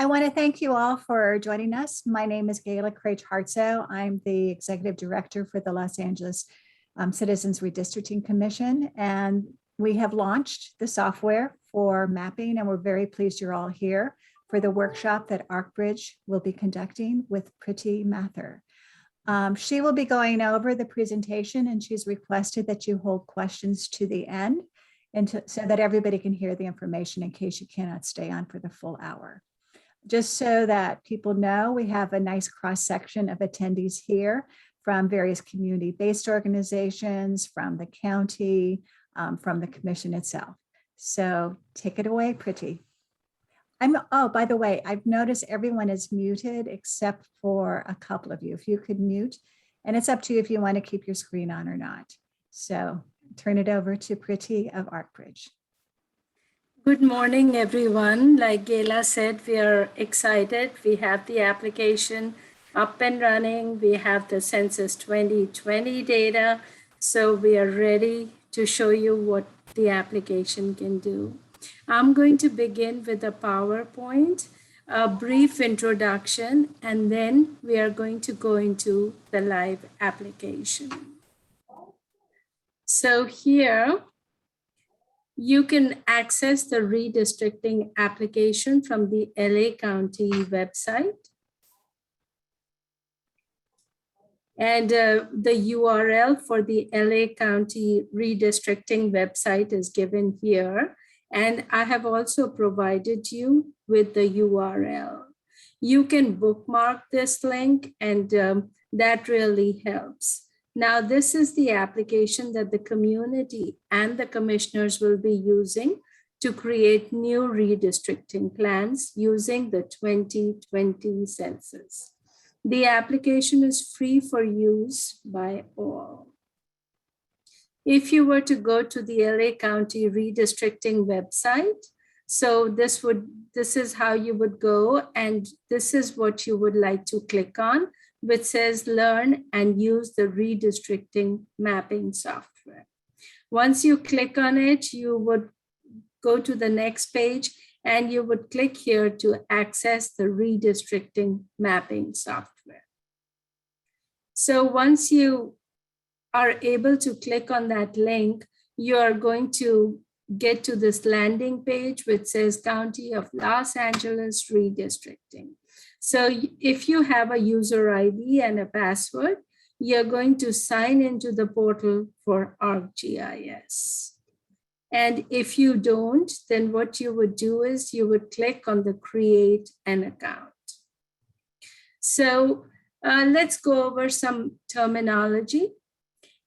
I want to thank you all for joining us. My name is Gayla Craig-Hartso. I'm the Executive Director for the Los Angeles Citizens Redistricting Commission, and we have launched the software for mapping, and we're very pleased you're all here for the workshop that ARCBridge will be conducting with Priti Mathur. She will be going over the presentation, and she's requested that you hold questions to the end so that everybody can hear the information in case you cannot stay on for the full hour. Just so that people know, we have a nice cross-section of attendees here from various community-based organizations, from the county, from the commission itself. So take it away, Priti. Oh, by the way, I've noticed everyone is muted except for a couple of you. If you could mute, and it's up to you if you want to keep your screen on or not. So turn it over to Priti of ARCBridge. Good morning, everyone. Like Gayla said, we are excited. We have the application up and running. We have the Census 2020 data. So we are ready to show you what the application can do. I'm going to begin with a PowerPoint, a brief introduction, and then we are going to go into the live application. So here, you can access the redistricting application from the LA County website. And the URL for the LA County redistricting website is given here. And I have also provided you with the URL. You can bookmark this link, and that really helps. Now, this is the application that the community and the commissioners will be using to create new redistricting plans using the 2020 census. The application is free for use by all. If you were to go to the LA County redistricting website, so this is how you would go, and this is what you would like to click on, which says learn and use the redistricting mapping software. Once you click on it, you would go to the next page and you would click here to access the redistricting mapping software. So once you are able to click on that link, you are going to get to this landing page which says County of Los Angeles Redistricting. So if you have a user ID and a password, you're going to sign into the portal for ARCGIS. And if you don't, then what you would do is you would click on the create an account. So let's go over some terminology.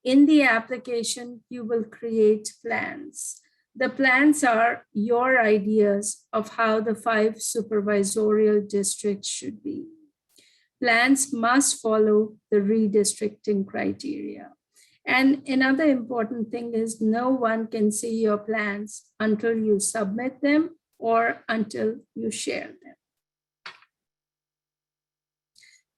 In the application, you will create plans. The plans are your ideas of how the 5 supervisorial districts should be. Plans must follow the redistricting criteria. And another important thing is no one can see your plans until you submit them or until you share them.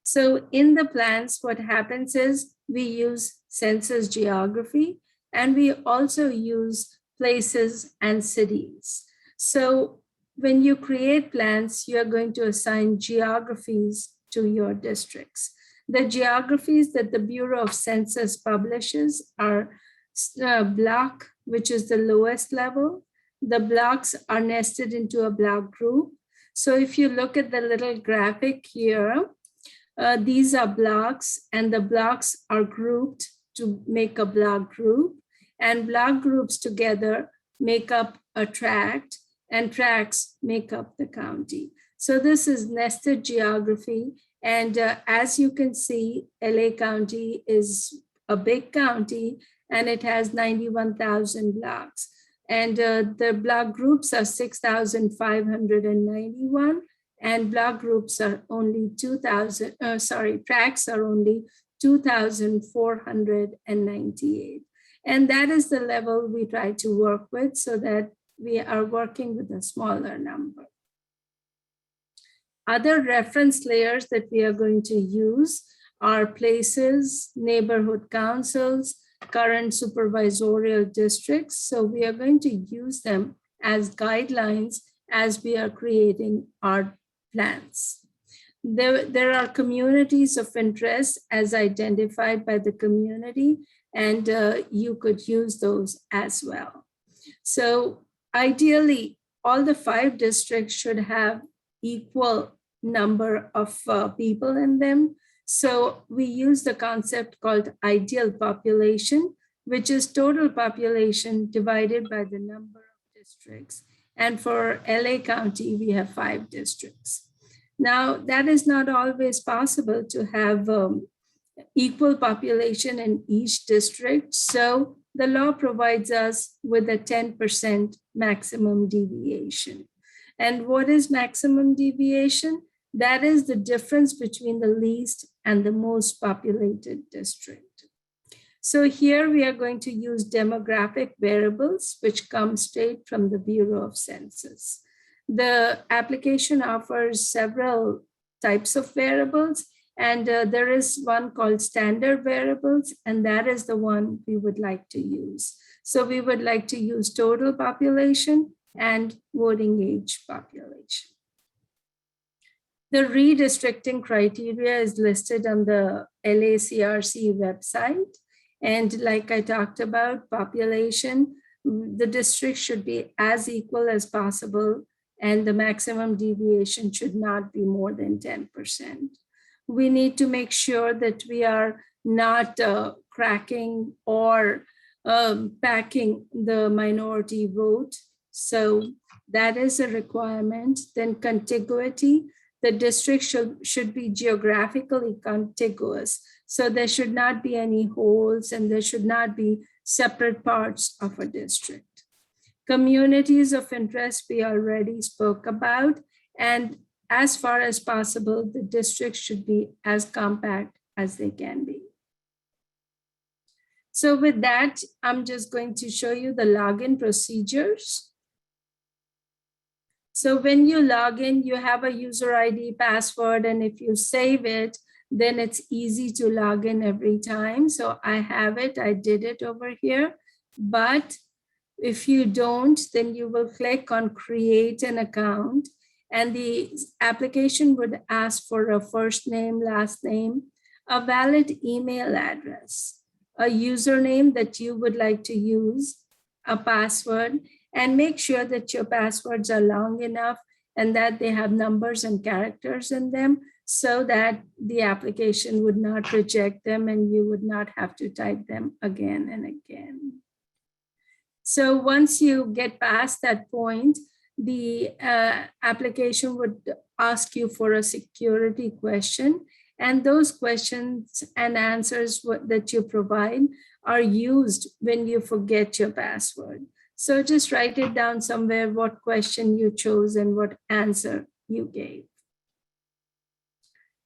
So in the plans, what happens is we use census geography, and we also use places and cities. So when you create plans, you're going to assign geographies to your districts. The geographies that the Bureau of Census publishes are block, which is the lowest level. The blocks are nested into a block group. So if you look at the little graphic here, these are blocks, and the blocks are grouped to make a block group. And block groups together make up a tract, and tracts make up the county. So this is nested geography. And as you can see, LA County is a big county, and it has 91,000 blocks. And the block groups are 6,591, and block groups are only 2,000, tracts are only 2,498. And that is the level we try to work with, so that we are working with a smaller number. Other reference layers that we are going to use are places, neighborhood councils, current supervisorial districts. So we are going to use them as guidelines as we are creating our plans. There are communities of interest as identified by the community, and you could use those as well. So ideally, all the 5 districts should have equal number of people in them. So we use the concept called ideal population, which is total population divided by the number of districts. And for LA County, we have 5 districts. Now, that is not always possible to have equal population in each district. So the law provides us with a 10% maximum deviation. And what is maximum deviation? That is the difference between the least and the most populated district. So here we are going to use demographic variables, which come straight from the Bureau of Census. The application offers several types of variables, and there is one called standard variables, and that is the one we would like to use. So we would like to use total population and voting age population. The redistricting criteria is listed on the LACRC website. And like I talked about, population, the district should be as equal as possible, and the maximum deviation should not be more than 10%. We need to make sure that we are not cracking or packing the minority vote. So that is a requirement. Then contiguity, the district should be geographically contiguous. So there should not be any holes, and there should not be separate parts of a district. Communities of interest we already spoke about, and as far as possible, the districts should be as compact as they can be. So with that, I'm just going to show you the login procedures. So when you log in, you have a user ID, password, and if you save it, then it's easy to log in every time. So I have it, I did it over here, but if you don't, then you will click on create an account, and the application would ask for a first name, last name, a valid email address, a username that you would like to use, a password, and make sure that your passwords are long enough and that they have numbers and characters in them so that the application would not reject them and you would not have to type them again and again. So once you get past that point, the application would ask you for a security question, and those questions and answers that you provide are used when you forget your password. So just write it down somewhere what question you chose and what answer you gave.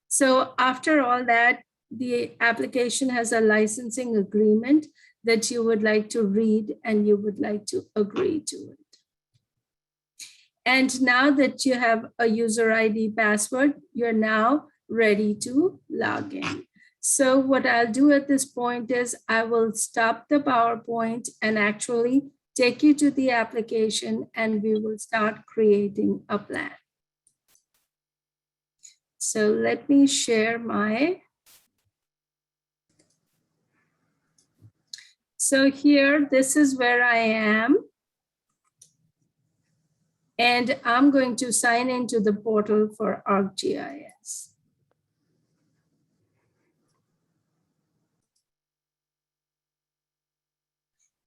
So after all that, the application has a licensing agreement that you would like to read and you would like to agree to it. And now that you have a user ID password, you're now ready to log in. So what I'll do at this point is I will stop the PowerPoint and actually take you to the application, and we will start creating a plan. So let me share my. So here, this is where I am. And I'm going to sign into the portal for ARCGIS.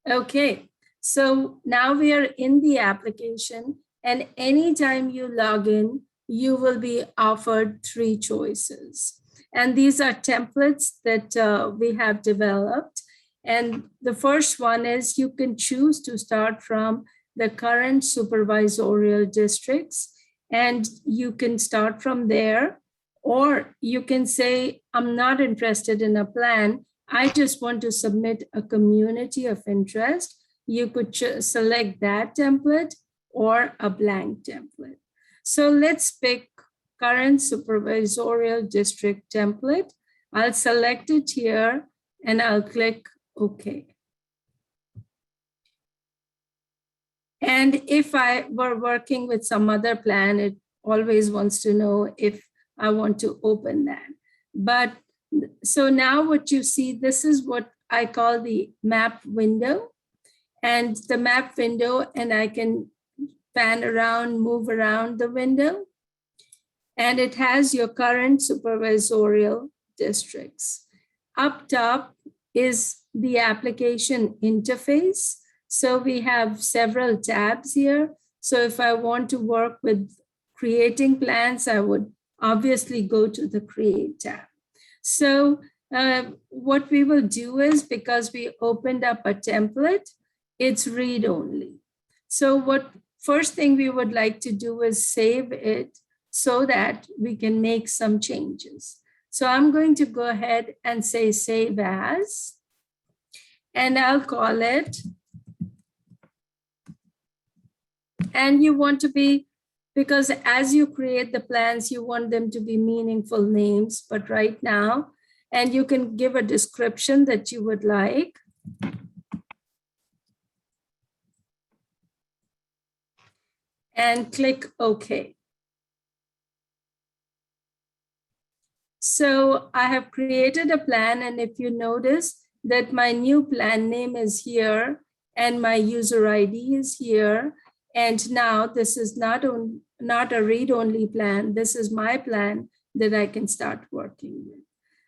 Okay, so now we are in the application, and anytime you log in, you will be offered 3 choices. And these are templates that we have developed. And the first one is you can choose to start from the current supervisorial districts, and you can start from there, or you can say, I'm not interested in a plan. I just want to submit a community of interest. You could select that template or a blank template. So let's pick current supervisorial district template. I'll select it here and I'll click OK. And if I were working with some other plan, it always wants to know if I want to open that. But so now what you see, this is what I call the map window. And the map window, and I can pan around, move around the window. And it has your current supervisorial districts. Up top is the application interface. So we have several tabs here. So if I want to work with creating plans, I would obviously go to the Create tab. So what we will do is, because we opened up a template, it's read only. So what first thing we would like to do is save it so that we can make some changes. So I'm going to go ahead and say save as, and I'll call it. And you want to be, because as you create the plans, you want them to be meaningful names, but right now, and you can give a description that you would like. And click OK. So I have created a plan, and if you notice that my new plan name is here and my user ID is here, and now this is not a read-only plan, this is my plan that I can start working with.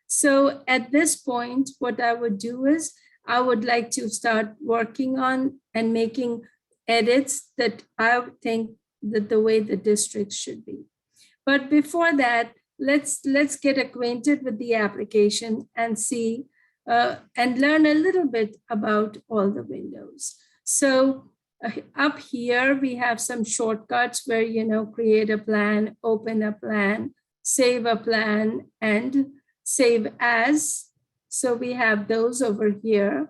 So at this point, what I would do is I would like to start working on and making edits that I think that the way the districts should be. But before that, let's get acquainted with the application and see and learn a little bit about all the windows. So up here, we have some shortcuts where, create a plan, open a plan, save a plan, and save as. So we have those over here.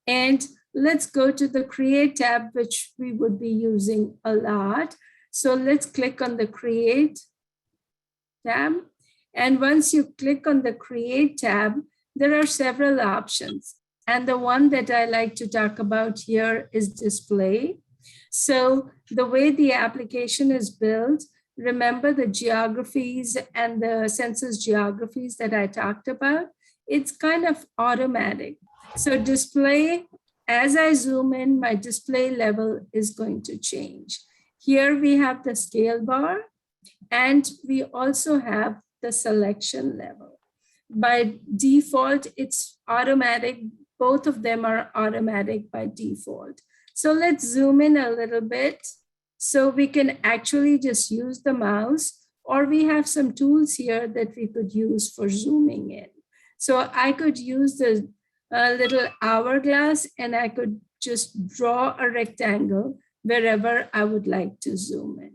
And let's go to the Create tab, which we would be using a lot. So let's click on the Create tab. And once you click on the Create tab, there are several options. And the one that I like to talk about here is display. So the way the application is built, remember the geographies and the census geographies that I talked about? It's kind of automatic. So display, as I zoom in, my display level is going to change. Here we have the scale bar, and we also have the selection level. By default, it's automatic. Both of them are automatic by default. So let's zoom in a little bit so we can actually just use the mouse, or we have some tools here that we could use for zooming in. So I could use the little hourglass, and I could just draw a rectangle wherever I would like to zoom in.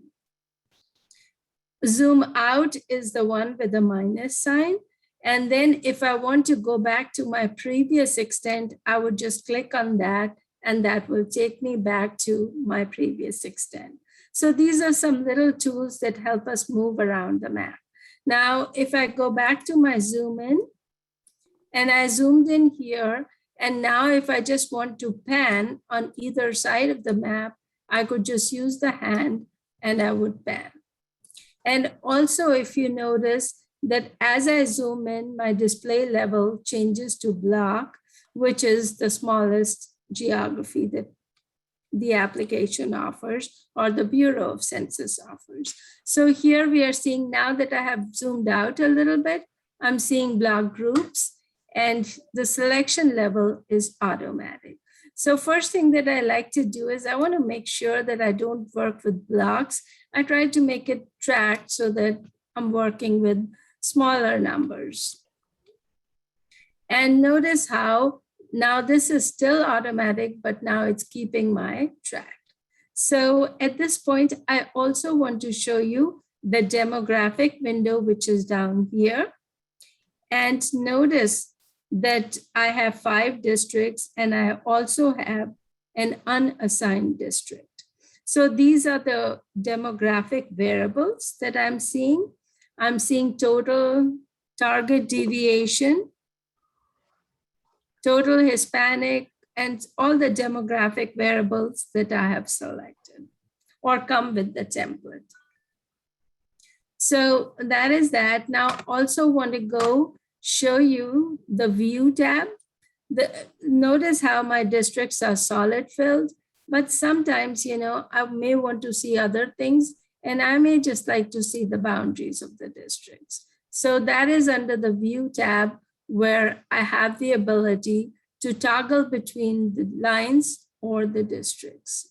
Zoom out is the one with the minus sign. And then if I want to go back to my previous extent, I would just click on that, and that will take me back to my previous extent. So these are some little tools that help us move around the map. Now, if I go back to my zoom in, and I zoomed in here, and now if I just want to pan on either side of the map, I could just use the hand and I would pan. And also, if you notice that as I zoom in, my display level changes to block, which is the smallest geography that the application offers, or the Bureau of Census offers. So here we are seeing, now that I have zoomed out a little bit, I'm seeing block groups, and the selection level is automatic. So first thing that I like to do is I want to make sure that I don't work with blocks. I try to make it tracked so that I'm working with smaller numbers. And notice how now this is still automatic, but now it's keeping my track. So at this point, I also want to show you the demographic window, which is down here. And notice that I have 5 districts, and I also have an unassigned district. So these are the demographic variables that I'm seeing. I'm seeing total target deviation, total Hispanic, and all the demographic variables that I have selected or come with the template. So that is that. Now also want to go show you the view tab. Notice how my districts are solid filled, but sometimes, I may want to see other things, and I may just like to see the boundaries of the districts. So that is under the view tab, where I have the ability to toggle between the lines or the districts.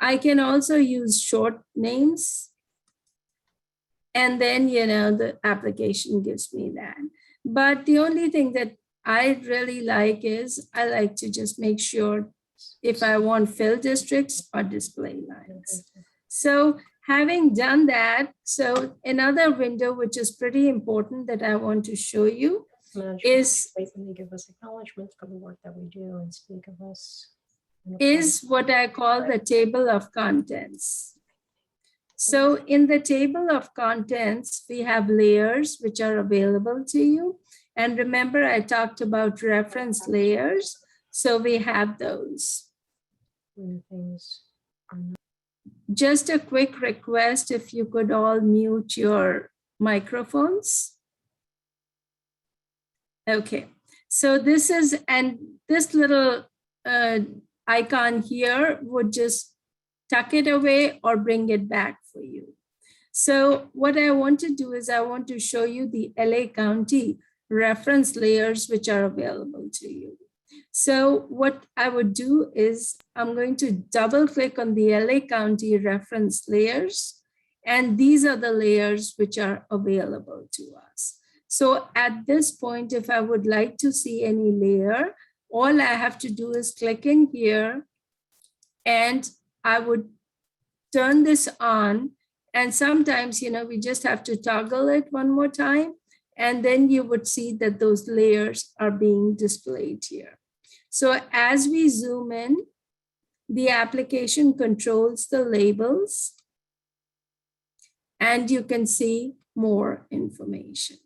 I can also use short names, and then, the application gives me that. But the only thing that I really like is I like to just make sure if I want fill districts or display lines. So having done that, so another window which is pretty important that I want to show you is they give us acknowledgement for the work that we do and speak of us. Is what I call the table of contents. So in the table of contents, we have layers which are available to you. And remember, I talked about reference layers. So we have those. Just a quick request, if you could all mute your microphones. Okay, so this is, and this little icon here would just tuck it away or bring it back for you. So what I want to do is I want to show you the LA County reference layers which are available to you. So what I would do is I'm going to double click on the LA County reference layers, and these are the layers which are available to us. So at this point, if I would like to see any layer, all I have to do is click in here, and I would turn this on. And sometimes, we just have to toggle it one more time, and then you would see that those layers are being displayed here. So as we zoom in, the application controls the labels, and you can see more information.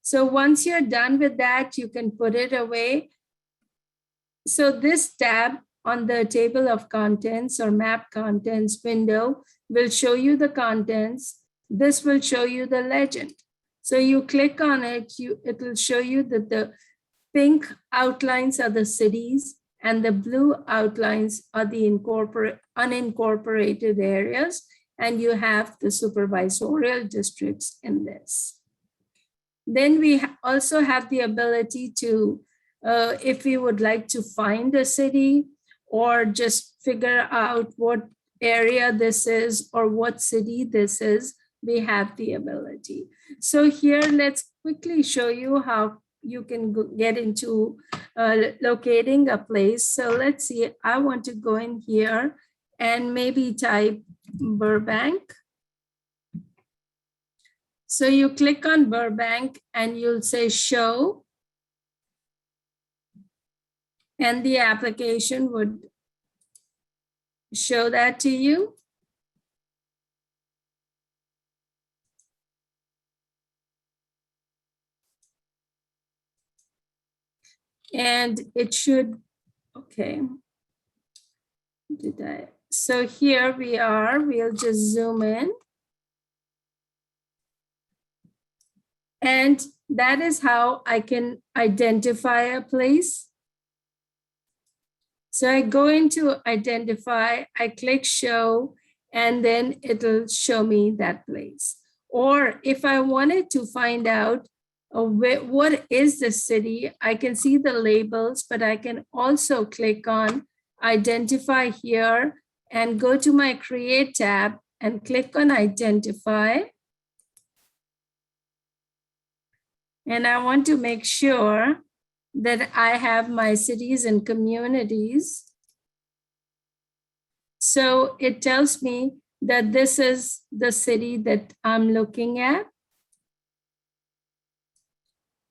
So once you're done with that, you can put it away. So this tab on the table of contents or map contents window will show you the contents. This will show you the legend. So you click on it, it will show you that the pink outlines are the cities and the blue outlines are the unincorporated areas, and you have the supervisorial districts in this. Then we also have the ability to, if we would like to find a city or just figure out what area this is or what city this is, we have the ability. So here, let's quickly show you how you can get into locating a place. So let's see, I want to go in here and maybe type Burbank. So you click on Burbank and you'll say show, and the application would show that to you. And it should, okay. So here we are, we'll just zoom in. And that is how I can identify a place. So I go into identify, I click show, and then it'll show me that place. Or if I wanted to find out what is the city, I can see the labels, but I can also click on identify here and go to my create tab and click on identify. And I want to make sure that I have my cities and communities. So it tells me that this is the city that I'm looking at.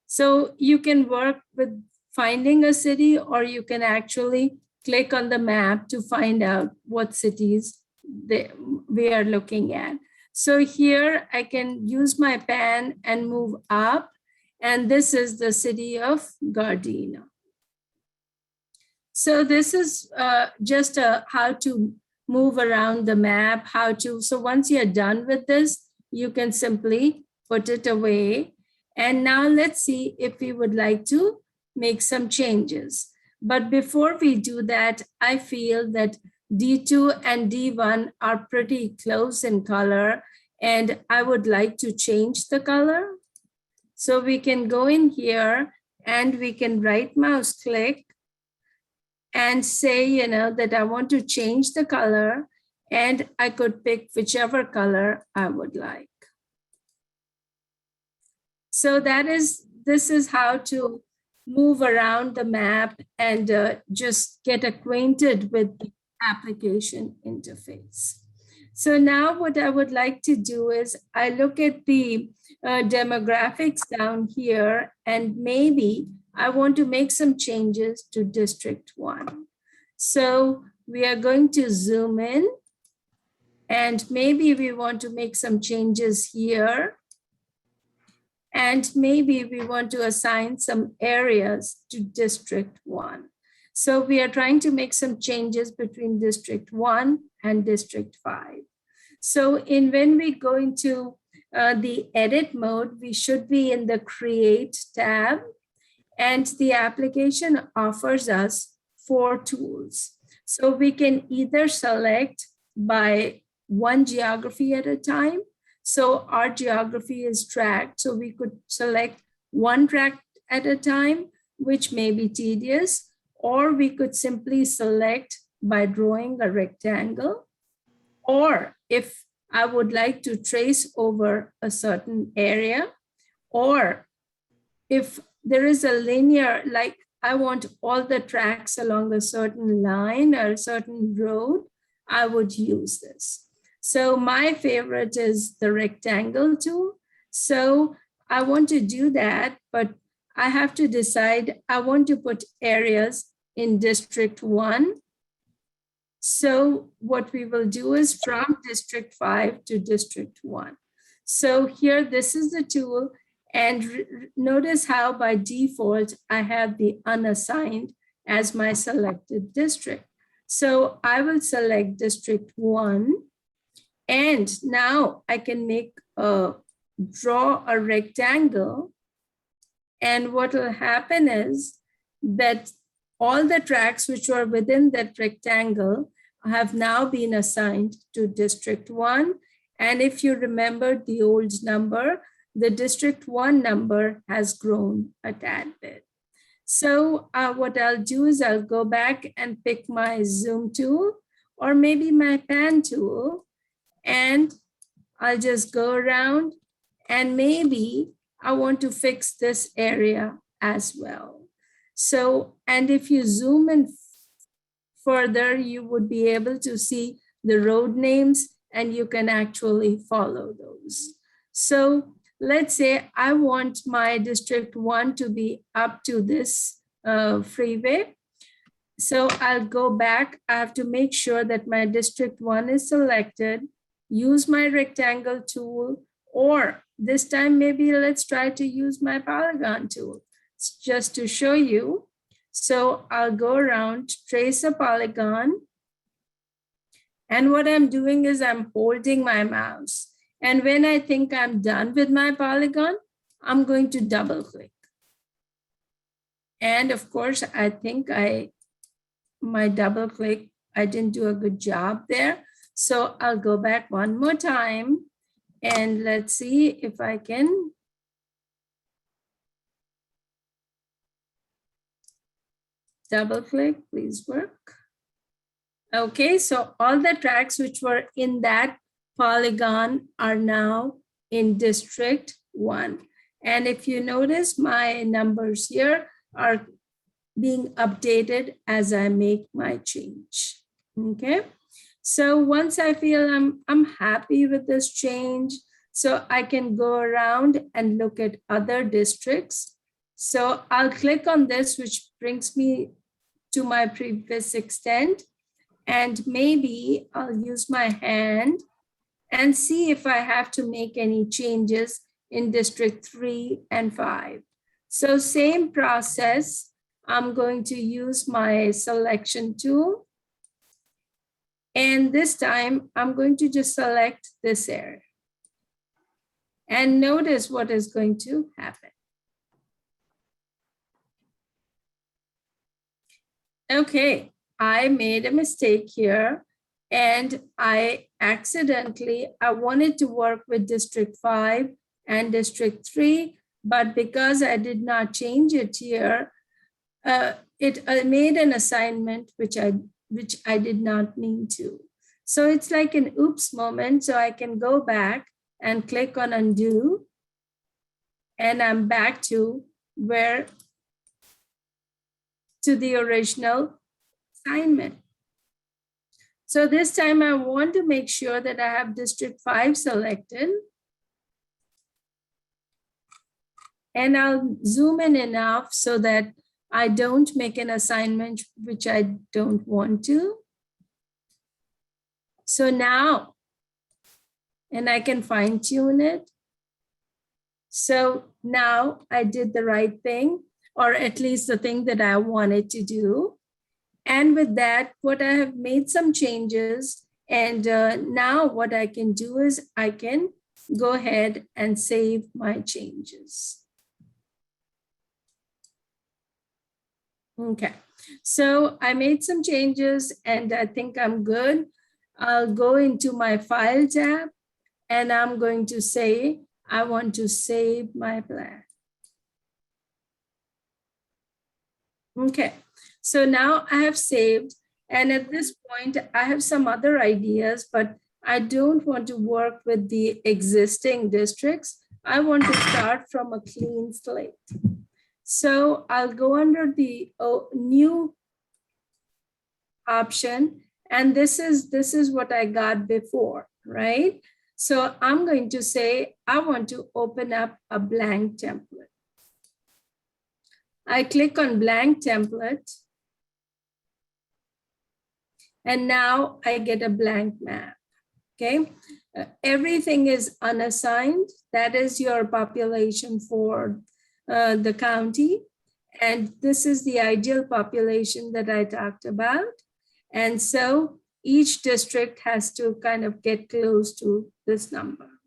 So you can work with finding a city, or you can actually click on the map to find out what cities we are looking at. So here I can use my pen and move up, and this is the city of Gardena. So this is just how to move around the map, so once you're done with this, you can simply put it away. And now let's see if we would like to make some changes. But before we do that, I feel that D2 and D1 are pretty close in color, and I would like to change the color. So we can go in here and we can right mouse click and say, that I want to change the color, and I could pick whichever color I would like. So this is how to move around the map and just get acquainted with the application interface. So now what I would like to do is I look at the demographics down here, and maybe I want to make some changes to District 1. So we are going to zoom in, and maybe we want to make some changes here. And maybe we want to assign some areas to District 1. So we are trying to make some changes between District 1 and District 5. So when we go into the edit mode, we should be in the Create tab, and the application offers us 4 tools. So we can either select by one geography at a time. So our geography is tracked, so we could select one tract at a time, which may be tedious, or we could simply select by drawing a rectangle. Or if I would like to trace over a certain area, or if there is a linear, like I want all the tracks along a certain line or a certain road, I would use this. So my favorite is the rectangle tool. So I want to do that, but I have to decide I want to put areas in District 1. So what we will do is from District 5 to District 1. So here, this is the tool. And notice how by default, I have the unassigned as my selected district. So I will select District 1. And now I can draw a rectangle. And what will happen is that all the tracks which are within that rectangle have now been assigned to District 1. And if you remember the old number, the District 1 number has grown a tad bit. So what I'll do is I'll go back and pick my zoom tool or maybe my pan tool, and I'll just go around, and maybe I want to fix this area as well. So, and if you zoom in further, you would be able to see the road names, and you can actually follow those. So let's say I want my District 1 to be up to this freeway. So I'll go back. I have to make sure that my District 1 is selected, use my rectangle tool, or this time maybe let's try to use my Polygon tool just to show you. So I'll go around, trace a polygon. And what I'm doing is I'm holding my mouse. And when I think I'm done with my polygon, I'm going to double click. And of course, I think my double click, I didn't do a good job there. So I'll go back one more time, and let's see if I can. Double click, please work. Okay, so all the tracks which were in that polygon are now in District 1. And if you notice, my numbers here are being updated as I make my change. Okay, so once I feel I'm happy with this change, so I can go around and look at other districts. So I'll click on this, which brings me to my previous extent. And maybe I'll use my hand and see if I have to make any changes in District 3 and 5. So same process, I'm going to use my selection tool. And this time I'm going to just select this area. And notice what is going to happen. Okay, I made a mistake here and I wanted to work with District 5 and District 3, but because I did not change it here, it made an assignment which I did not mean to. So it's like an oops moment. So I can go back and click on undo, and I'm back to the original assignment. So this time I want to make sure that I have District 5 selected. And I'll zoom in enough so that I don't make an assignment which I don't want to. So now, and I can fine tune it. So now I did the right thing, or at least the thing that I wanted to do. And with that, what I have made some changes. And now what I can do is I can go ahead and save my changes. Okay, so I made some changes and I think I'm good. I'll go into my File tab and I'm going to say, I want to save my plan. Okay, so now I have saved, and at this point I have some other ideas, but I don't want to work with the existing districts. I want to start from a clean slate. So I'll go under the new option, and this is what I got before, right? So I'm going to say, I want to open up a blank template. I click on blank template, and now I get a blank map, okay? Everything is unassigned. That is your population for the county. And this is the ideal population that I talked about. And so each district has to kind of get close to this number.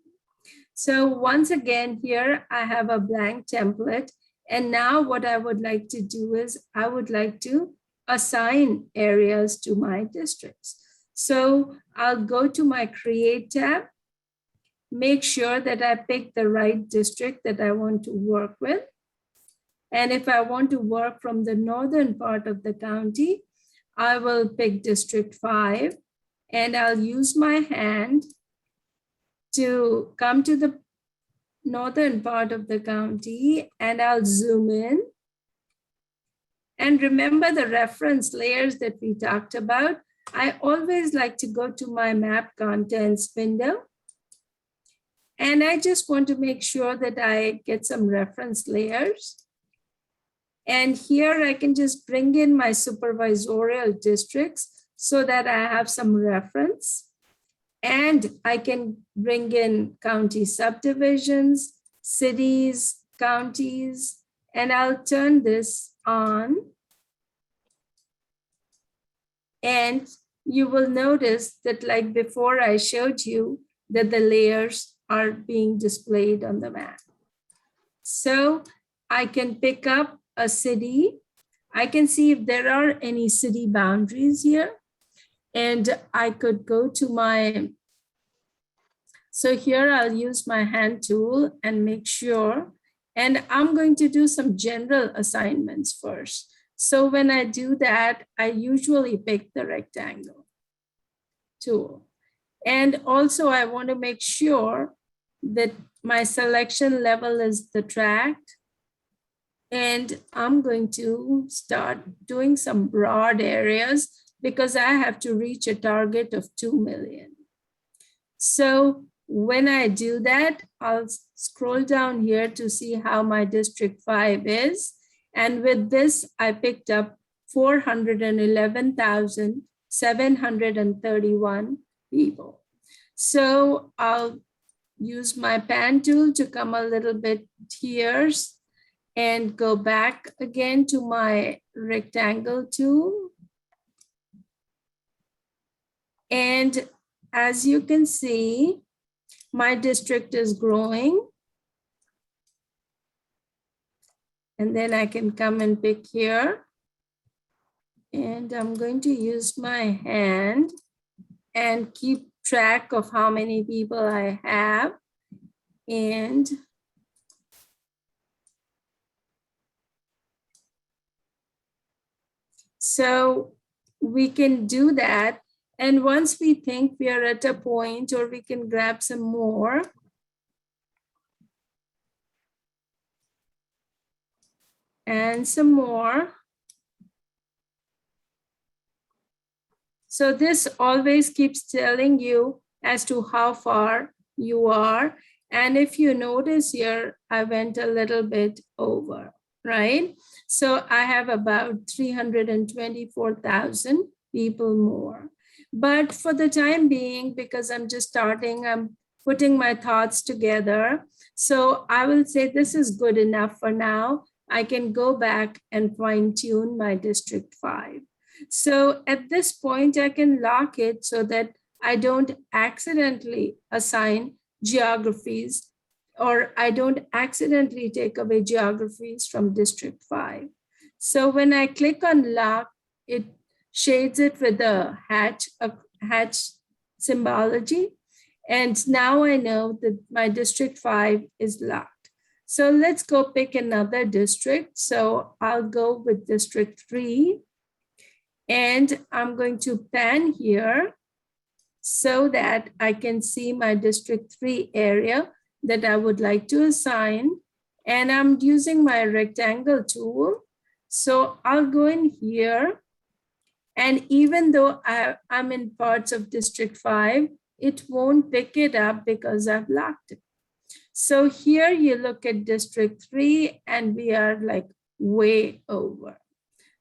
So once again, here I have a blank template. And now what I would like to do is I would like to assign areas to my districts. So I'll go to my Create tab, make sure that I pick the right district that I want to work with. And if I want to work from the northern part of the county, I will pick District 5, and I'll use my hand to come to the northern part of the county, and I'll zoom in. And remember the reference layers that we talked about. I always like to go to my map contents window. And I just want to make sure that I get some reference layers. And here I can just bring in my supervisorial districts so that I have some reference. And I can bring in county subdivisions, cities, counties, and I'll turn this on. And you will notice that, like before, I showed you that the layers are being displayed on the map. So I can pick up a city. I can see if there are any city boundaries here. And I could go to my, so here I'll use my hand tool and make sure, and I'm going to do some general assignments first. So when I do that, I usually pick the rectangle tool. And also I want to make sure that my selection level is the tract. And I'm going to start doing some broad areas because I have to reach a target of 2 million. So when I do that, I'll scroll down here to see how my District 5 is. And with this, I picked up 411,731 people. So I'll use my pan tool to come a little bit here and go back again to my rectangle tool. And as you can see, my district is growing. And then I can come and pick here. And I'm going to use my hand and keep track of how many people I have. And so we can do that. And once we think we are at a point, or we can grab some more. And some more. So this always keeps telling you as to how far you are. And if you notice here, I went a little bit over, right? So I have about 324,000 people more. But for the time being, because I'm just starting, I'm putting my thoughts together. So I will say this is good enough for now. I can go back and fine tune my District 5. So at this point, I can lock it so that I don't accidentally assign geographies, or I don't accidentally take away geographies from District 5. So when I click on lock, it shades it with a hatch symbology. And now I know that my District 5 is locked. So let's go pick another district. So I'll go with District 3. And I'm going to pan here so that I can see my District 3 area that I would like to assign. And I'm using my rectangle tool. So I'll go in here. And even though I'm in parts of District 5, it won't pick it up because I've locked it. So here you look at District 3 and we are like way over.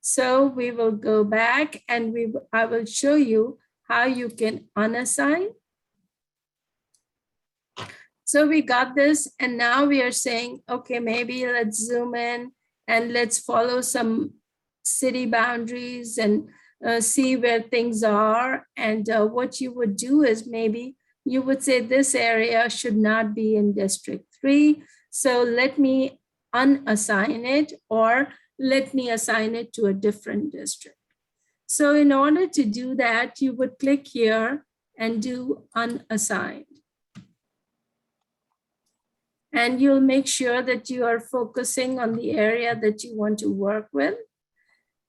So we will go back and I will show you how you can unassign. So we got this, and now we are saying, okay, maybe let's zoom in and let's follow some city boundaries and see where things are. And what you would do is maybe you would say this area should not be in District 3. So let me unassign it, or let me assign it to a different district. So in order to do that, you would click here and do unassigned. And you'll make sure that you are focusing on the area that you want to work with.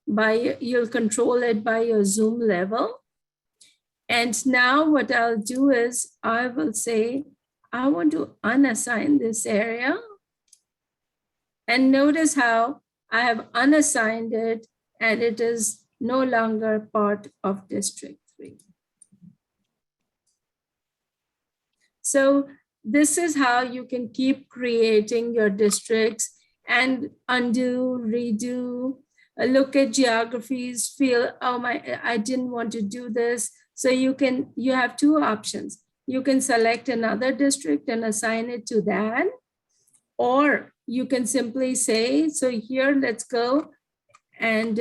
You'll control it by your zoom level. And now what I'll do is I will say, I want to unassign this area. And notice how I have unassigned it and it is no longer part of District 3. So this is how you can keep creating your districts and undo, redo, look at geographies, feel, oh my, I didn't want to do this. So you have two options. You can select another district and assign it to that, or you can simply say, so here, let's go and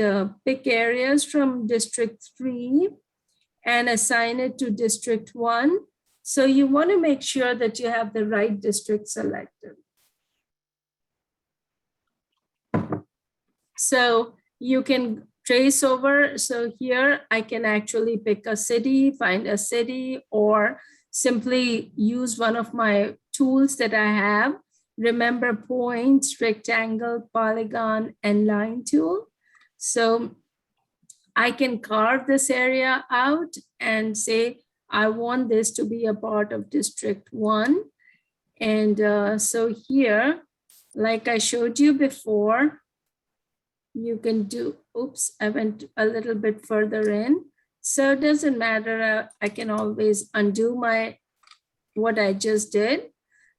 pick areas from District 3 and assign it to District 1. So you want to make sure that you have the right district selected. So you can trace over. So here I can actually pick a city, find a city, or simply use one of my tools that I have. Remember points, rectangle, polygon, and line tool. So I can carve this area out and say, I want this to be a part of District 1. And so here, like I showed you before, you can do, oops, I went a little bit further in. So it doesn't matter, I can always undo what I just did.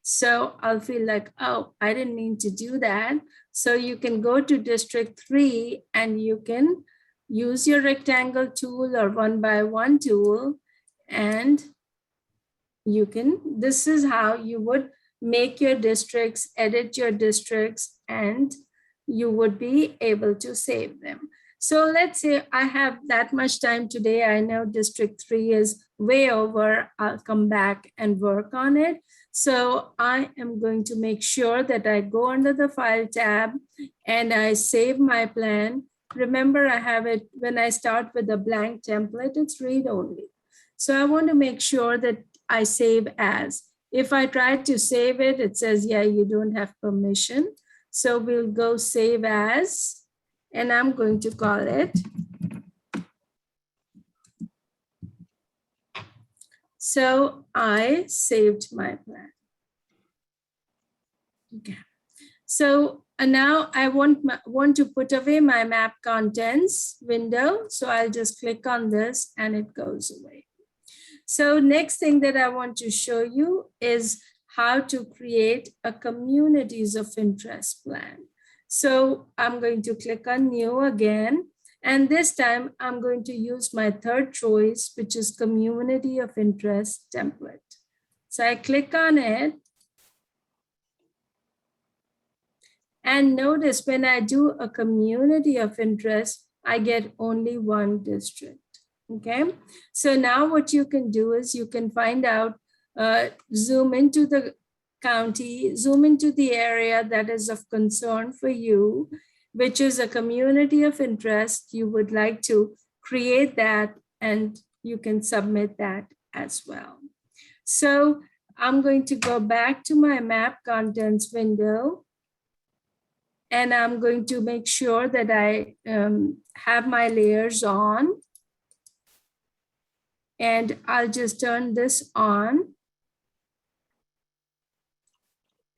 So I'll feel like, oh, I didn't mean to do that. So you can go to District 3 and you can use your rectangle tool or 1x1 tool, and you can, this is how you would make your districts, edit your districts, and you would be able to save them. So let's say I have that much time today. I know District 3 is way over. I'll come back and work on it. So I am going to make sure that I go under the File tab and I save my plan. Remember, I have it when I start with a blank template, it's read only. So I want to make sure that I save as. If I try to save it, it says, yeah, you don't have permission. So we'll go save as, and I'm going to call it. So I saved my plan. Okay. So now I want to put away my map contents window. So I'll just click on this and it goes away. So next thing that I want to show you is how to create a communities of interest plan. So I'm going to click on new again. And this time I'm going to use my third choice, which is community of interest template. So I click on it. And notice when I do a community of interest, I get only one district. Okay, so now what you can do is you can find out, zoom into the county, zoom into the area that is of concern for you, which is a community of interest. You would like to create that and you can submit that as well. So I'm going to go back to my map contents window. And I'm going to make sure that I have my layers on. And I'll just turn this on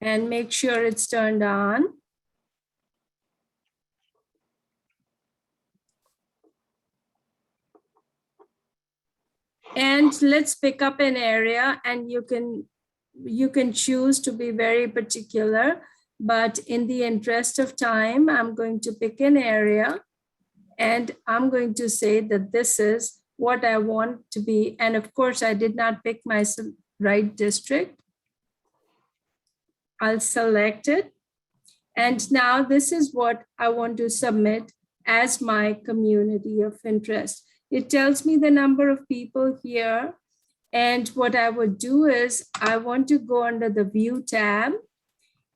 and make sure it's turned on. And let's pick up an area, and you can choose to be very particular, but in the interest of time, I'm going to pick an area and I'm going to say that this is what I want to be. And of course, I did not pick my right district. I'll select it. And now this is what I want to submit as my community of interest. It tells me the number of people here. And what I would do is I want to go under the View tab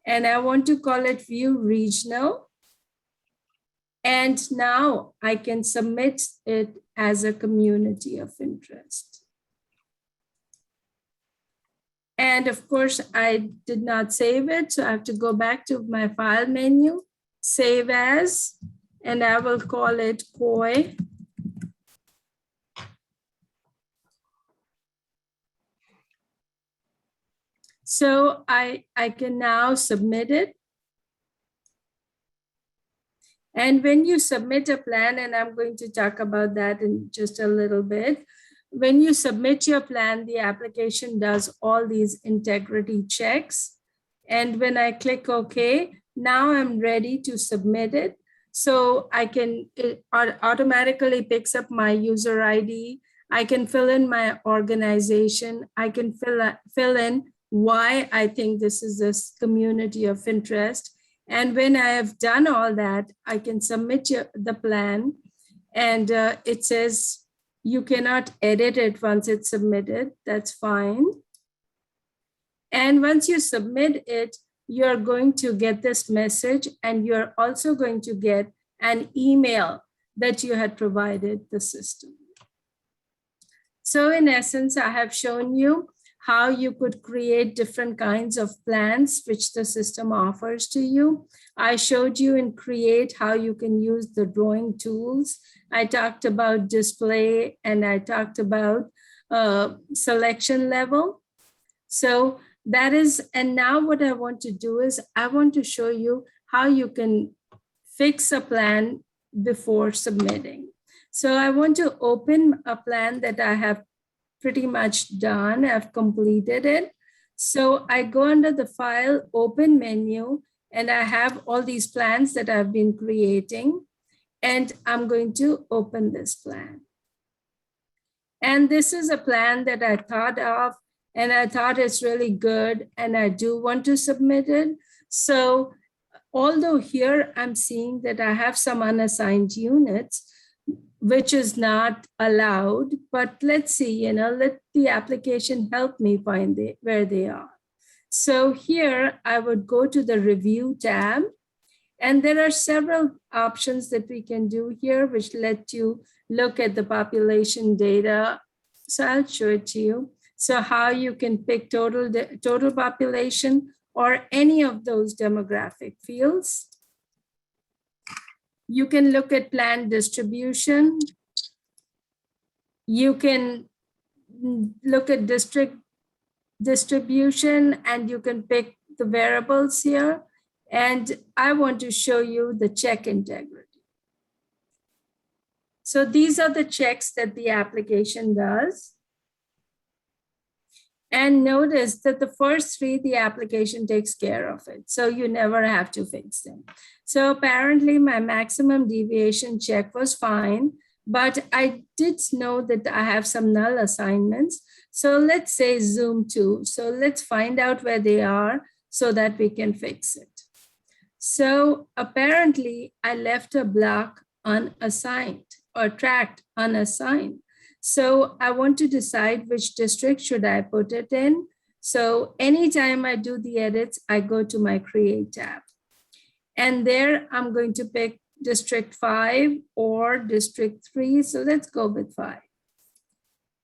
and I want to call it View Regional. And now I can submit it as a community of interest. And of course, I did not save it. So I have to go back to my file menu, save as, and I will call it COI. So I can now submit it. And when you submit a plan, and I'm going to talk about that in just a little bit, when you submit your plan, the application does all these integrity checks. And when I click OK, now I'm ready to submit it. So it automatically picks up my user ID. I can fill in my organization. I can fill in why I think this is this community of interest. And when I have done all that, I can submit the plan, and it says you cannot edit it once it's submitted. That's fine. And once you submit it, you're going to get this message, and you're also going to get an email that you had provided the system. So in essence, I have shown you how you could create different kinds of plans which the system offers to you. I showed you in Create how you can use the drawing tools. I talked about display, and I talked about selection level. So that is, and now what I want to do is I want to show you how you can fix a plan before submitting. So I want to open a plan that I have pretty much done. I've completed it. So I go under the File, Open menu, and I have all these plans that I've been creating. And I'm going to open this plan. And this is a plan that I thought of, and I thought it's really good, and I do want to submit it. So although here I'm seeing that I have some unassigned units, which is not allowed, but let's see, let the application help me find where they are. So here I would go to the review tab, and there are several options that we can do here, which let you look at the population data. So I'll show it to you. So how you can pick total population or any of those demographic fields. You can look at plan distribution. You can look at district distribution, and you can pick the variables here. And I want to show you the check integrity. So these are the checks that the application does. And notice that the first three, the application takes care of it. So you never have to fix them. So apparently my maximum deviation check was fine, but I did know that I have some null assignments. So let's say zoom to. So let's find out where they are so that we can fix it. So apparently I left a block unassigned or tract unassigned. So I want to decide which district should I put it in. So anytime I do the edits, I go to my create tab. And there I'm going to pick district 5 or district 3. So let's go with 5.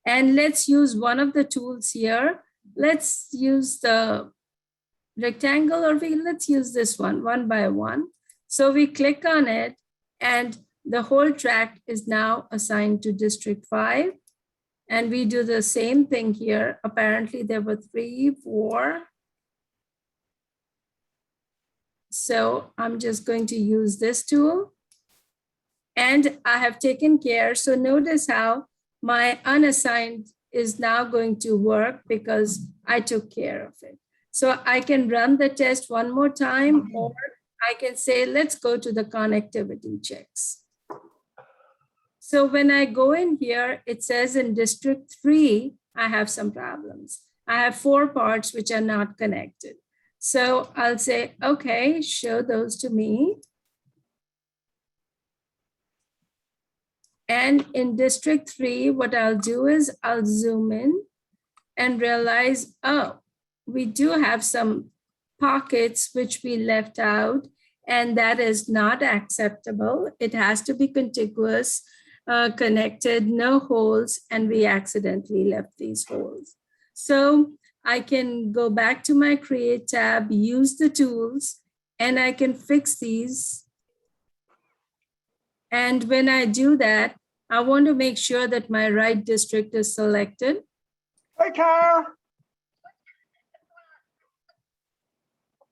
And let's use one of the tools here. Let's use the rectangle, or let's use this one by one. So we click on it, and the whole tract is now assigned to district 5. And we do the same thing here. Apparently there were 3, 4. So I'm just going to use this tool. And I have taken care. So notice how my unassigned is now going to work because I took care of it. So I can run the test one more time, or I can say, let's go to the connectivity checks. So when I go in here, it says in district 3, I have some problems. I have 4 parts which are not connected. So I'll say, okay, show those to me. And in district 3, what I'll do is I'll zoom in and realize, oh, we do have some pockets which we left out, and that is not acceptable. It has to be contiguous, connected, no holes, and we accidentally left these holes. So I can go back to my create tab, use the tools, and I can fix these. And when I do that, I want to make sure that my right district is selected. Hey, Kyle.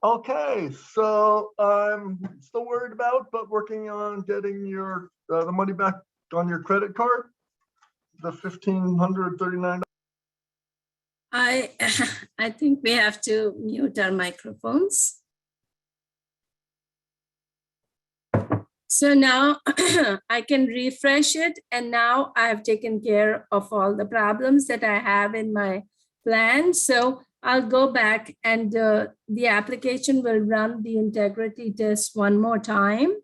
Okay, so I'm still worried about, but working on getting your the money back on your credit card, the $1,539. I think we have to mute our microphones. So now I can refresh it, and now I have taken care of all the problems that I have in my plan. So I'll go back, and the application will run the integrity test one more time.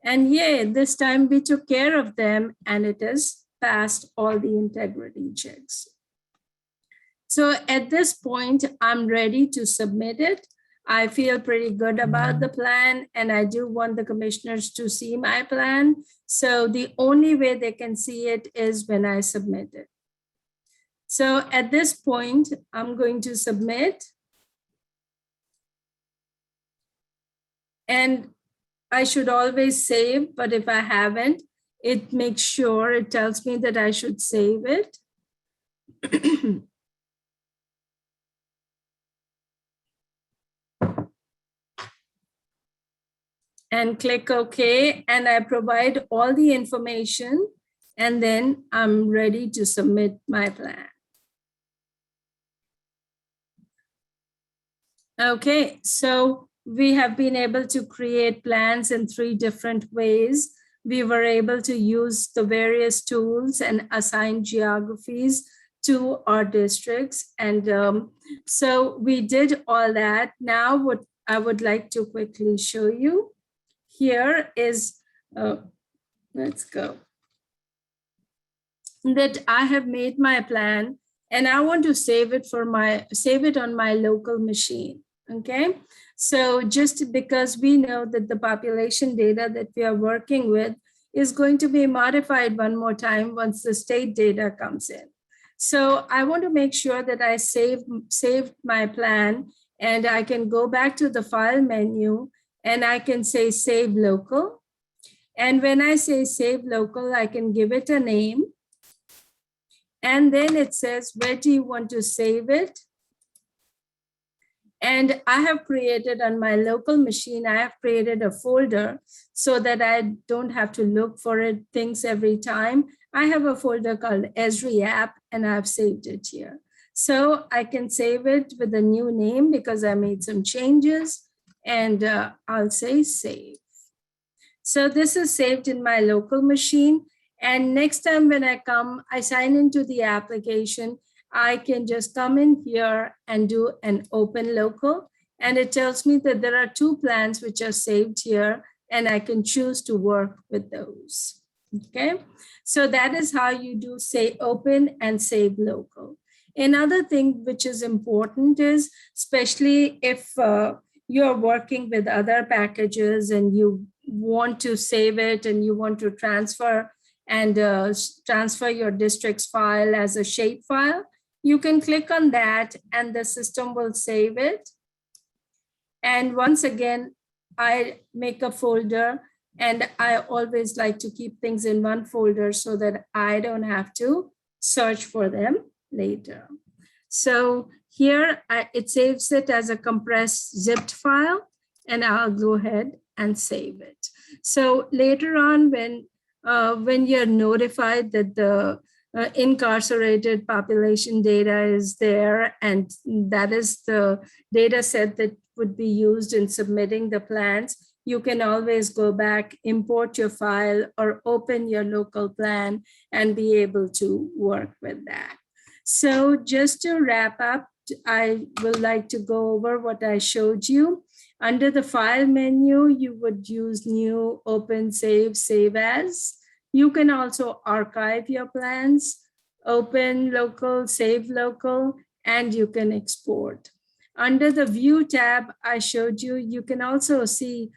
And yay, this time we took care of them, and it has passed all the integrity checks. So at this point, I'm ready to submit it. I feel pretty good about the plan, and I do want the commissioners to see my plan. So the only way they can see it is when I submit it. So at this point, I'm going to submit. And I should always save, but if I haven't, it makes sure, it tells me that I should save it. And click OK, and I provide all the information, and then I'm ready to submit my plan. Okay, so we have been able to create plans in 3 different ways. We were able to use the various tools and assign geographies to our districts. And so we did all that. Now what I would like to quickly show you. Here is, let's go. That I have made my plan and I want to save it on my local machine. Okay. So just because we know that the population data that we are working with is going to be modified one more time once the state data comes in. So I want to make sure that I saved my plan, and I can go back to the file menu and I can say save local. And when I say save local, I can give it a name. And then it says, where do you want to save it? And I have created on my local machine, I have created a folder so that I don't have to look for things every time. I have a folder called Esri app and I've saved it here. So I can save it with a new name because I made some changes, and I'll say save. So this is saved in my local machine. And next time when I come, I sign into the application, I can just come in here and do an open local. And it tells me that there are 2 plans which are saved here, and I can choose to work with those. Okay, so that is how you do say open and save local. Another thing which is important is, especially if you're working with other packages and you want to save it and you want to transfer transfer your district's file as a shape file, you can click on that and the system will save it. And once again, I make a folder, and I always like to keep things in one folder so that I don't have to search for them later. So here it saves it as a compressed zipped file, and I'll go ahead and save it. So later on, when you're notified that the incarcerated population data is there, and that is the data set that would be used in submitting the plans, you can always go back, import your file, or open your local plan and be able to work with that. So just to wrap up, I would like to go over what I showed you. Under the file menu, you would use new, open, save as. You can also archive your plans, open local, save local, and you can export. Under the view tab I showed you, you can also see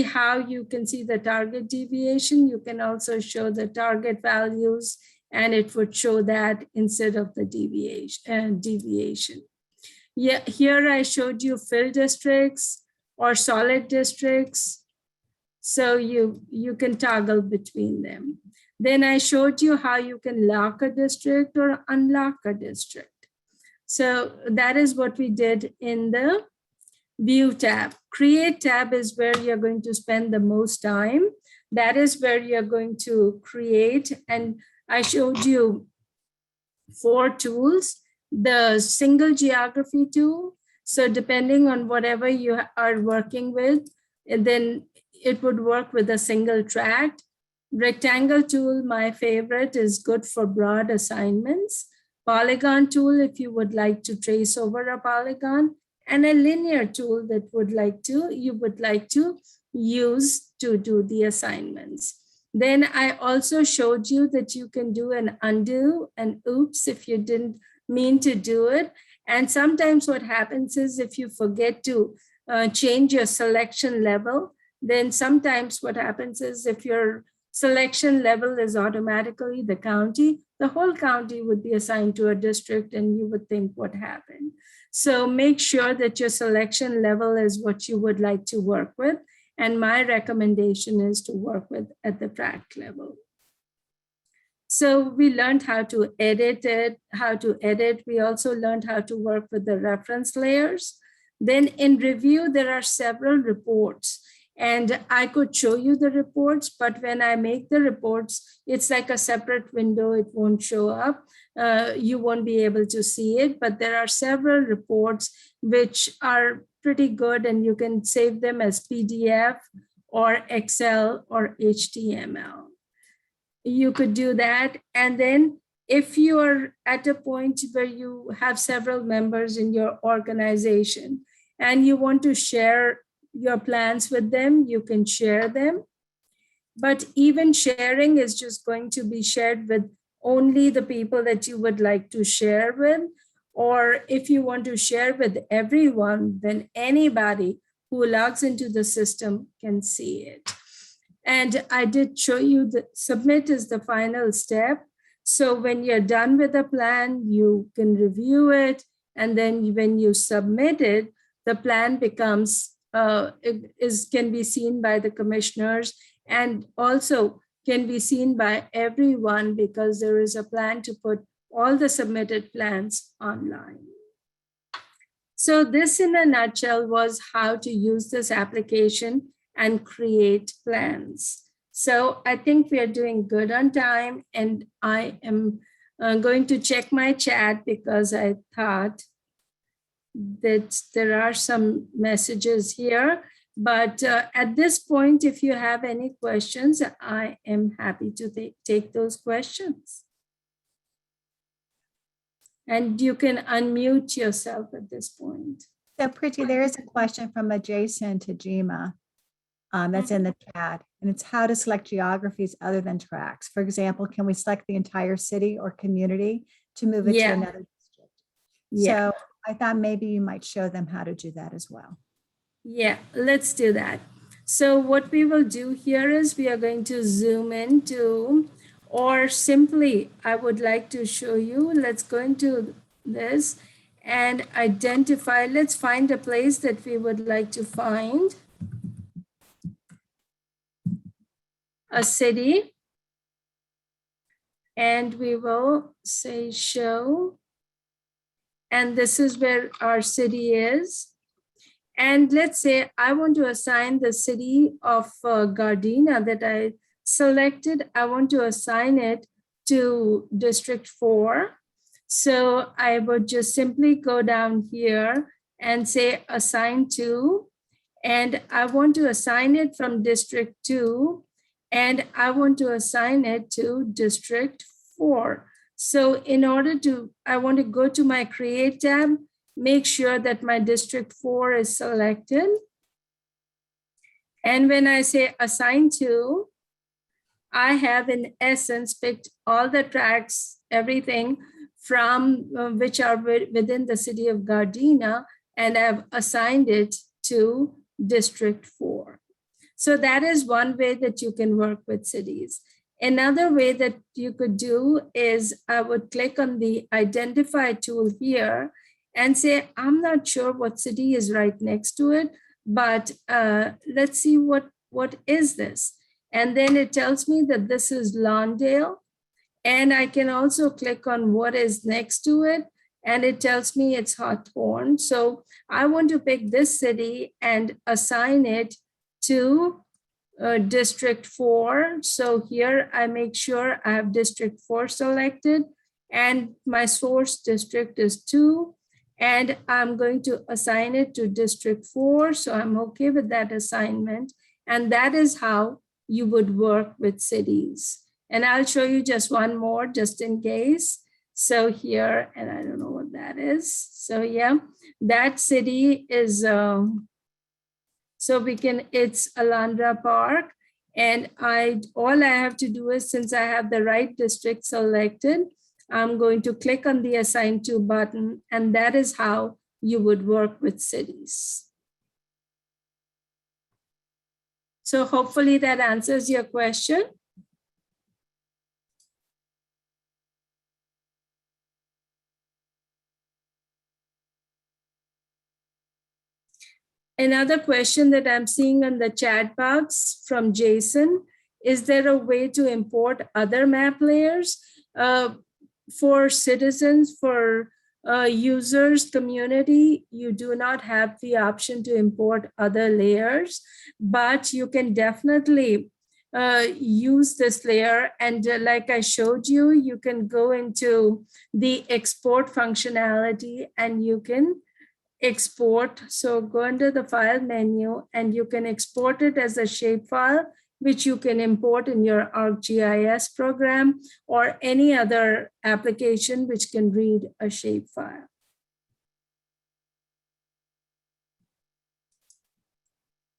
how you can see the target deviation. You can also show the target values, and it would show that instead of the deviation. Yeah, here I showed you fill districts or solid districts. So you can toggle between them. Then I showed you how you can lock a district or unlock a district. So that is what we did in the view tab. Create tab is where you're going to spend the most time. That is where you're going to create. And I showed you 4 tools. The single geography tool. So depending on whatever you are working with, and then it would work with a single tract. Rectangle tool, my favorite, is good for broad assignments. Polygon tool, if you would like to trace over a polygon, and a linear tool that you would like to use to do the assignments. Then I also showed you that you can do an undo and oops if you didn't mean to do it. And sometimes what happens is if you forget to change your selection level, then sometimes what happens is if your selection level is automatically the county, the whole county would be assigned to a district and you would think what happened. So make sure that your selection level is what you would like to work with. And my recommendation is to work with at the tract level. So we learned how to edit it, We also learned how to work with the reference layers. Then in review, there are several reports. And I could show you the reports, but when I make the reports, it's like a separate window. It won't show up. You won't be able to see it, but there are several reports which are pretty good, and you can save them as PDF or Excel or HTML. You could do that. And then if you are at a point where you have several members in your organization, and you want to share your plans with them, you can share them. But even sharing is just going to be shared with only the people that you would like to share with. Or if you want to share with everyone, then anybody who logs into the system can see it. And I did show you that submit is the final step. So when you're done with the plan, you can review it. And then when you submit it, the plan becomes, can be seen by the commissioners and also can be seen by everyone because there is a plan to put all the submitted plans online. So this in a nutshell was how to use this application and create plans. So I think we are doing good on time, and I am going to check my chat because I thought that there are some messages here. But at this point, if you have any questions, I am happy to take those questions. And you can unmute yourself at this point. So Priti, there is a question from adjacent to Jima that's in the chat, and it's how to select geographies other than tracks. For example, can we select the entire city or community to move it to another district? Yeah. So I thought maybe you might show them how to do that as well. Yeah, let's do that. So what we will do here is we are going to zoom into, or simply, I would like to show you, let's go into this and identify, let's find a place that we would like to find. A city. And we will say show. And this is where our city is. And let's say I want to assign the city of Gardena that I selected. I want to assign it to District 4. So I would just simply go down here and say assign to. And I want to assign it from District 2. And I want to assign it to District 4. So in order to, I want to go to my Create tab, make sure that my District 4 is selected. And when I say assign to, I have in essence picked all the tracks, everything from which are within the city of Gardena, and I've assigned it to District 4. So that is one way that you can work with cities. Another way that you could do is I would click on the identify tool here and say, I'm not sure what city is right next to it, but let's see what is this. And then it tells me that this is Lawndale. And I can also click on what is next to it. And it tells me it's Hawthorne. So I want to pick this city and assign it to District 4. So here I make sure I have District 4 selected and my source district is 2. And I'm going to assign it to District 4. So I'm okay with that assignment. And that is how you would work with cities. And I'll show you just one more just in case. So here, and I don't know what that is. So yeah, that city is, so we can, it's Alondra Park. And all I have to do is, since I have the right district selected, I'm going to click on the assign to button, and that is how you would work with cities. So hopefully that answers your question. Another question that I'm seeing on the chat box from Jason, is there a way to import other map layers? For citizens, for users, community, you do not have the option to import other layers, but you can definitely use this layer. And like I showed you, you can go into the export functionality and you can export. So go under the file menu and you can export it as a shapefile, which you can import in your ArcGIS program or any other application which can read a shapefile.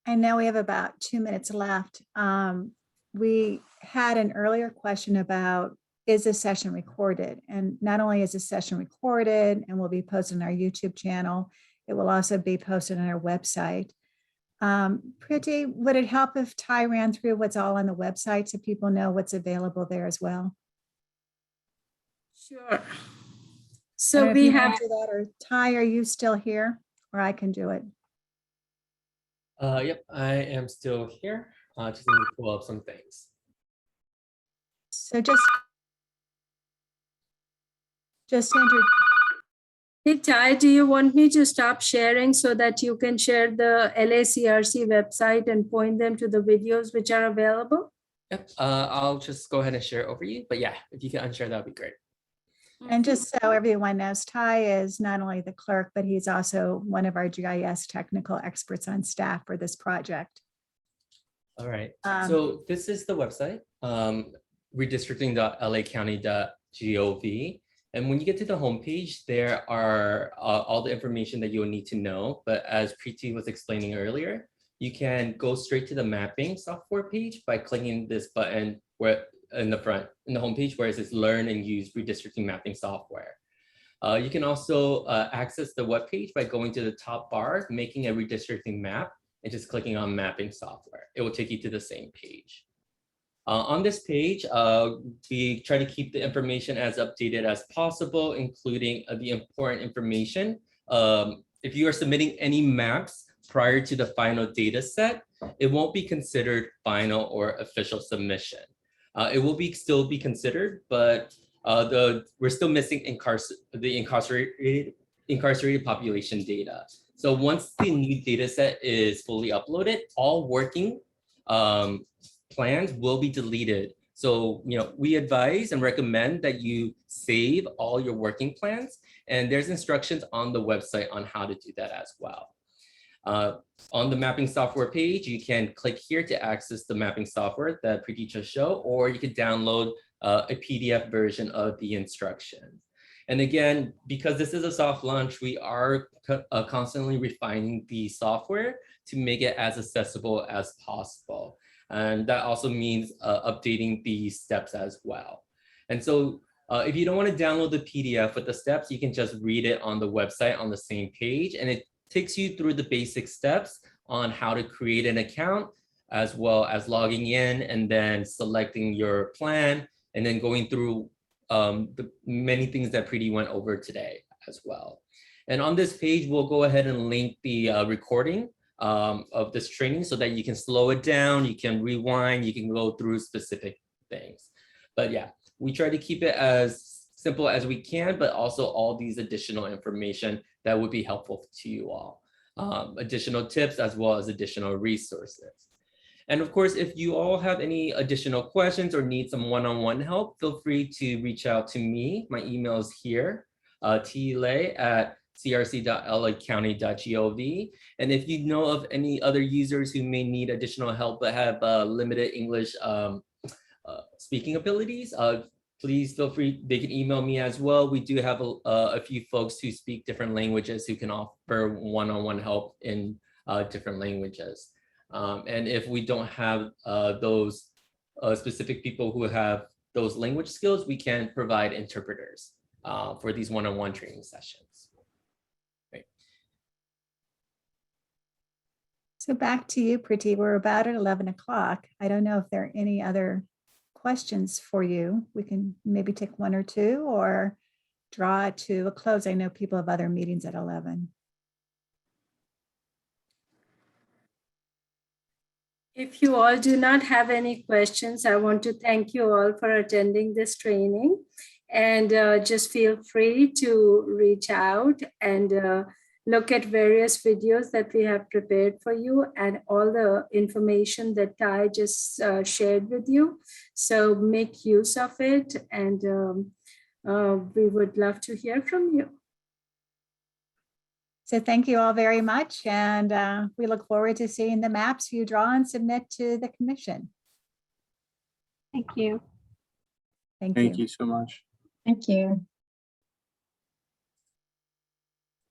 I know we have about 2 minutes left. We had an earlier question about, is this session recorded? And not only is this session recorded and will be posted on our YouTube channel, it will also be posted on our website. Priti, would it help if Ty ran through what's all on the website so people know what's available there as well? Sure. I don't So know if we you wanna have, do that, or Ty, are you still here? Or I can do it. Yep, I am still here. Just need to pull up some things. So just enter. hey Ty, do you want me to stop sharing so that you can share the LACRC website and point them to the videos which are available? Yep, I'll just go ahead and share it over you. But yeah, if you can unshare, that'd be great. And just so everyone knows, Ty is not only the clerk, but he's also one of our GIS technical experts on staff for this project. All right. Um, So this is the website, redistricting.lacounty.gov. And when you get to the homepage, there are all the information that you'll need to know. But as Preeti was explaining earlier, you can go straight to the mapping software page by clicking this button where in the front, in the homepage where it says Learn and Use Redistricting Mapping Software. You can also access the webpage by going to the top bar, making a redistricting map, and just clicking on Mapping Software. It will take you to the same page. On this page, we try to keep the information as updated as possible, including the important information. If you are submitting any maps prior to the final data set, it won't be considered final or official submission. It will still be considered, but we're still missing the incarcerated population data. So once the new data set is fully uploaded, all working plans will be deleted. So, we advise and recommend that you save all your working plans, and there's instructions on the website on how to do that as well. On the mapping software page, you can click here to access the mapping software that Preeti just showed, or you could download a PDF version of the instructions. And again, because this is a soft launch, we are constantly refining the software to make it as accessible as possible. And that also means updating the steps as well. And so if you don't want to download the PDF with the steps, you can just read it on the website on the same page. And it takes you through the basic steps on how to create an account, as well as logging in and then selecting your plan, and then going through the many things that Preeti went over today as well. And on this page, we'll go ahead and link the recording of this training so that you can slow it down, you can rewind, you can go through specific things. But yeah, we try to keep it as simple as we can, but also all these additional information that would be helpful to you all. Additional tips as well as additional resources. And of course, if you all have any additional questions or need some one-on-one help, feel free to reach out to me. My email is here, tlay@crc.lacounty.gov. And if you know of any other users who may need additional help but have limited English speaking abilities, please feel free, they can email me as well. We do have a few folks who speak different languages who can offer one-on-one help in different languages. And if we don't have those specific people who have those language skills, we can provide interpreters for these one-on-one training sessions. Right. So back to you, Priti. We're about at 11 o'clock. I don't know if there are any other questions for you. We can maybe take one or two or draw it to a close. I know people have other meetings at 11. If you all do not have any questions, I want to thank you all for attending this training, and just feel free to reach out and look at various videos that we have prepared for you and all the information that Ty just shared with you. So make use of it, and we would love to hear from you. So thank you all very much. And we look forward to seeing the maps you draw and submit to the commission. Thank you. Thank Thank you. you so much. Thank you.